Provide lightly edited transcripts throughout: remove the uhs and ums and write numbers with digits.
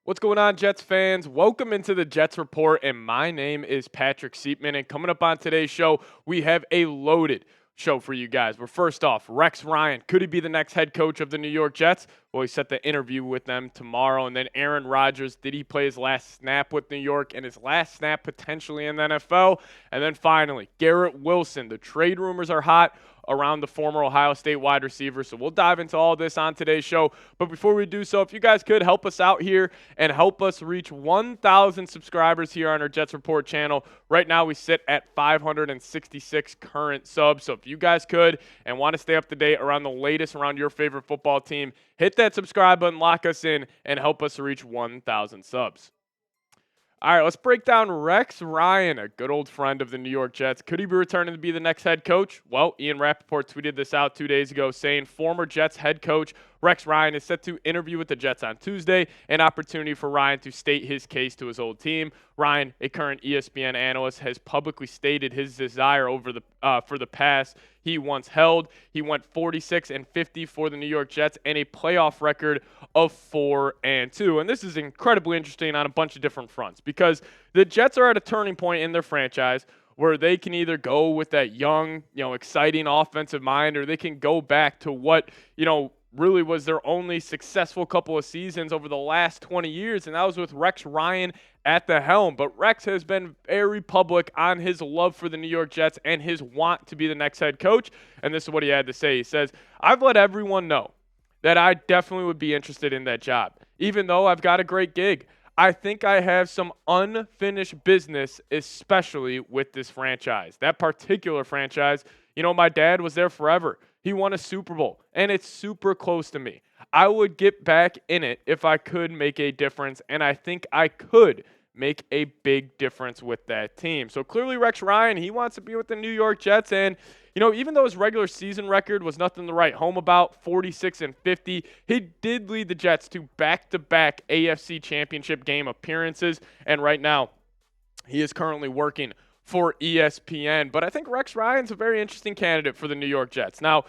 What's going on, Jets fans? Welcome into the Jets Report, and my name is Patrick Siepman. And coming up on today's show, we have a loaded show for you guys. We're first off, Rex Ryan. Could he be the next head coach of the New York Jets? Well, he set the interview with them tomorrow. And then Aaron Rodgers, did he play his last snap with New York and his last snap potentially in the NFL? And then finally, Garrett Wilson. The trade rumors are hot around the former Ohio State wide receiver. So we'll dive into all this on today's show. But before we do so, if you guys could help us out here and help us reach 1,000 subscribers here on our Jets Report channel. Right now we sit at 566 current subs. So if you guys could and want to stay up to date around the latest around your favorite football team, hit that subscribe button, lock us in, and help us reach 1,000 subs. All right, let's break down Rex Ryan, a good old friend of the New York Jets. Could he be returning to be the next head coach? Well, Ian Rappaport tweeted this out 2 days ago saying former Jets head coach Rex Ryan is set to interview with the Jets on Tuesday, an opportunity for Ryan to state his case to his old team. Ryan, a current ESPN analyst, has publicly stated his desire for the pass he once held. He went 46-50 for the New York Jets and a playoff record of 4-2. And this is incredibly interesting on a bunch of different fronts because the Jets are at a turning point in their franchise where they can either go with that young, exciting offensive mind, or they can go back to what, really was their only successful couple of seasons over the last 20 years, and that was with Rex Ryan at the helm. But Rex has been very public on his love for the New York Jets and his want to be the next head coach, and this is what he had to say. He says, "I've let everyone know that I definitely would be interested in that job, even though I've got a great gig. I think I have some unfinished business, especially with this franchise. That particular franchise, my dad was there forever. He won a Super Bowl, and it's super close to me. I would get back in it if I could make a difference, and I think I could make a big difference with that team." So clearly Rex Ryan, he wants to be with the New York Jets, and even though his regular season record was nothing to write home about, 46-50, he did lead the Jets to back-to-back AFC Championship game appearances, and right now he is currently working for ESPN. But I think Rex Ryan's a very interesting candidate for the New York Jets. Now,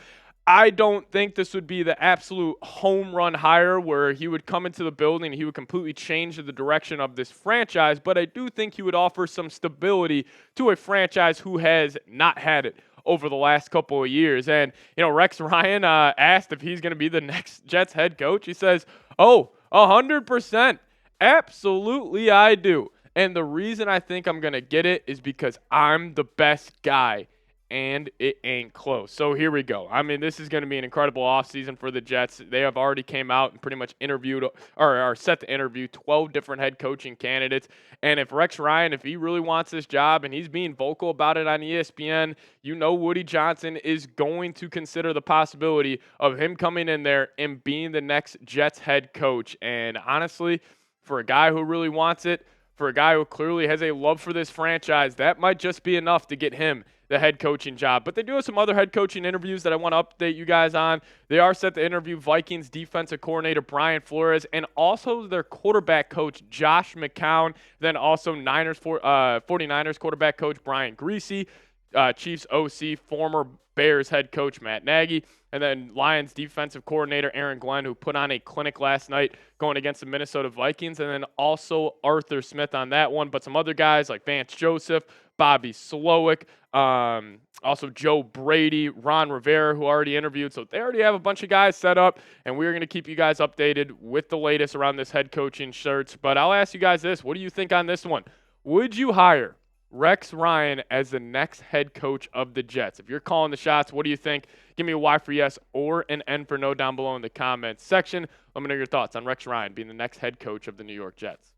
I don't think this would be the absolute home run hire where he would come into the building and he would completely change the direction of this franchise, but I do think he would offer some stability to a franchise who has not had it over the last couple of years. And, Rex Ryan asked if he's going to be the next Jets head coach. He says, 100%. Absolutely I do. And the reason I think I'm going to get it is because I'm the best guy, and it ain't close. So here we go. I mean, this is going to be an incredible offseason for the Jets. They have already came out and pretty much interviewed or are set to interview 12 different head coaching candidates. And if Rex Ryan, if he really wants this job and he's being vocal about it on ESPN, Woody Johnson is going to consider the possibility of him coming in there and being the next Jets head coach. And honestly, for a guy who really wants it, for a guy who clearly has a love for this franchise, that might just be enough to get him the head coaching job. But they do have some other head coaching interviews that I want to update you guys on. They are set to interview Vikings defensive coordinator Brian Flores and also their quarterback coach Josh McCown, then also 49ers quarterback coach Brian Griese, Chiefs OC, former Bears head coach Matt Nagy, and then Lions defensive coordinator Aaron Glenn, who put on a clinic last night going against the Minnesota Vikings, and then also Arthur Smith on that one, but some other guys like Vance Joseph, Bobby Slowick, also Joe Brady, Ron Rivera, who already interviewed. So they already have a bunch of guys set up, and we're going to keep you guys updated with the latest around this head coaching search. But I'll ask you guys this. What do you think on this one? Would you hire Rex Ryan as the next head coach of the Jets? If you're calling the shots, what do you think? Give me a Y for yes or an N for no down below in the comments section. Let me know your thoughts on Rex Ryan being the next head coach of the New York Jets.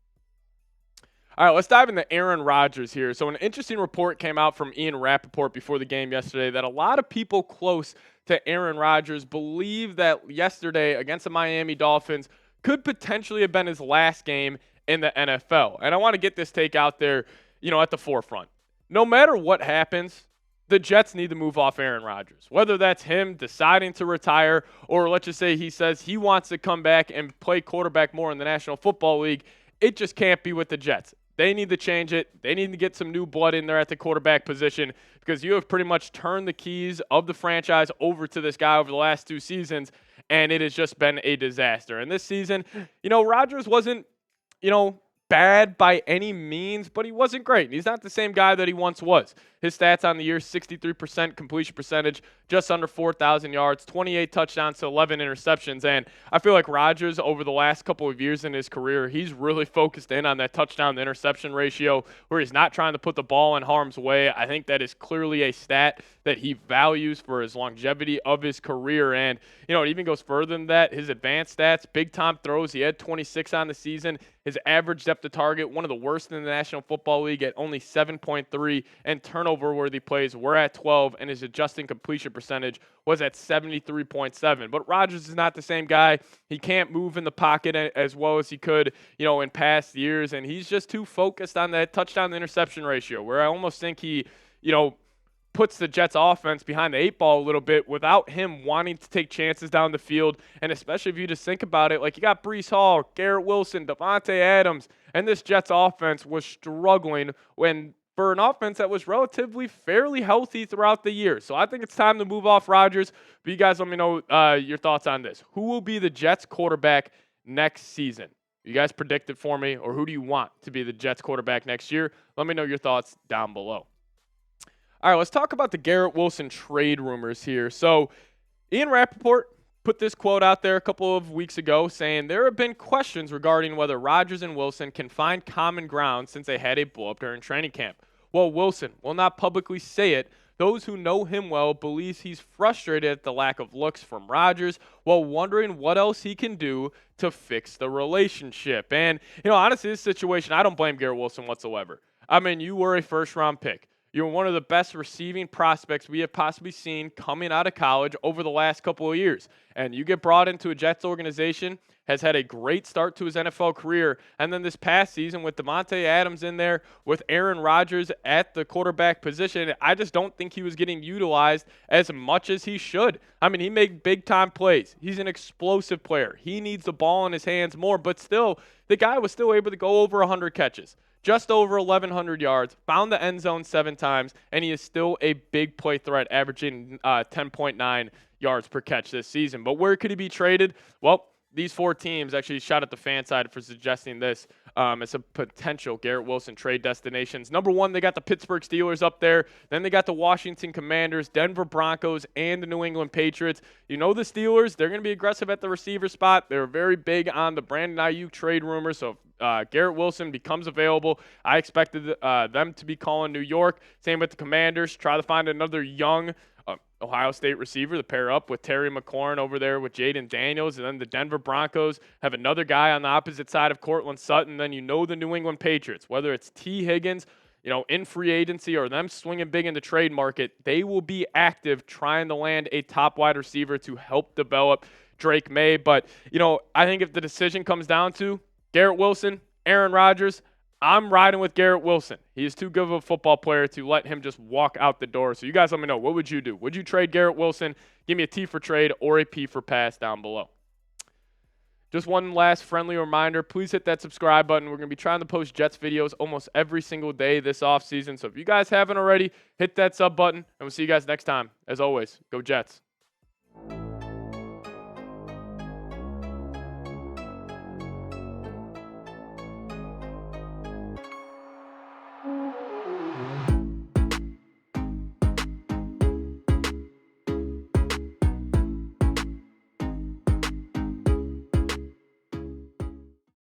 All right, let's dive into Aaron Rodgers here. So an interesting report came out from Ian Rappaport before the game yesterday that a lot of people close to Aaron Rodgers believe that yesterday against the Miami Dolphins could potentially have been his last game in the NFL. And I want to get this take out there, at the forefront. No matter what happens, the Jets need to move off Aaron Rodgers. Whether that's him deciding to retire or let's just say he says he wants to come back and play quarterback more in the National Football League, it just can't be with the Jets. They need to change it. They need to get some new blood in there at the quarterback position because you have pretty much turned the keys of the franchise over to this guy over the last 2 seasons, and it has just been a disaster. And this season, Rodgers wasn't bad by any means, but he wasn't great. He's not the same guy that he once was. His stats on the year: 63% completion percentage, just under 4,000 yards, 28 touchdowns to 11 interceptions. And I feel like Rodgers, over the last couple of years in his career, he's really focused in on that touchdown to interception ratio where he's not trying to put the ball in harm's way. I think that is clearly a stat that he values for his longevity of his career. And, it even goes further than that. His advanced stats, big time throws, he had 26 on the season. His average depth of target, one of the worst in the National Football League at only 7.3, and turnover-worthy plays were at 12, and his adjusting completion percentage was at 73.7. But Rodgers is not the same guy. He can't move in the pocket as well as he could, in past years, and he's just too focused on that touchdown-to-interception ratio, where I almost think he, puts the Jets offense behind the 8 ball a little bit without him wanting to take chances down the field. And especially if you just think about it, like you got Breece Hall, Garrett Wilson, Davante Adams, and this Jets offense was struggling for an offense that was relatively fairly healthy throughout the year. So I think it's time to move off Rodgers. But you guys let me know your thoughts on this. Who will be the Jets quarterback next season? You guys predict it for me, or who do you want to be the Jets quarterback next year? Let me know your thoughts down below. All right, let's talk about the Garrett Wilson trade rumors here. So Ian Rappaport put this quote out there a couple of weeks ago saying there have been questions regarding whether Rodgers and Wilson can find common ground since they had a blow-up during training camp. Well, Wilson will not publicly say it. Those who know him well believe he's frustrated at the lack of looks from Rodgers while wondering what else he can do to fix the relationship. And, honestly, this situation, I don't blame Garrett Wilson whatsoever. I mean, you were a first-round pick. You're one of the best receiving prospects we have possibly seen coming out of college over the last couple of years. And you get brought into a Jets organization, has had a great start to his NFL career, and then this past season with Davante Adams in there, with Aaron Rodgers at the quarterback position, I just don't think he was getting utilized as much as he should. I mean, he made big-time plays. He's an explosive player. He needs the ball in his hands more, but still, the guy was still able to go over 100 catches. Just over 1,100 yards, found the end zone 7 times, and he is still a big play threat, averaging 10.9 yards per catch this season. But where could he be traded? Well, these 4 teams actually shot at the fan side for suggesting this as a potential Garrett Wilson trade destinations. Number 1, they got the Pittsburgh Steelers up there. Then they got the Washington Commanders, Denver Broncos, and the New England Patriots. The Steelers, they're going to be aggressive at the receiver spot. They're very big on the Brandon Ayuk trade rumor, so Garrett Wilson becomes available, I expected them to be calling New York. Same with the Commanders. Try to find another young Ohio State receiver to pair up with Terry McLaurin over there with Jaden Daniels. And then the Denver Broncos have another guy on the opposite side of Cortland Sutton. Then the New England Patriots, whether it's T. Higgins, in free agency or them swinging big in the trade market, they will be active trying to land a top wide receiver to help develop Drake May. But, I think if the decision comes down to Garrett Wilson, Aaron Rodgers, I'm riding with Garrett Wilson. He is too good of a football player to let him just walk out the door. So you guys let me know, what would you do? Would you trade Garrett Wilson? Give me a T for trade or a P for pass down below. Just one last friendly reminder, please hit that subscribe button. We're going to be trying to post Jets videos almost every single day this offseason. So if you guys haven't already, hit that sub button, and we'll see you guys next time. As always, go Jets.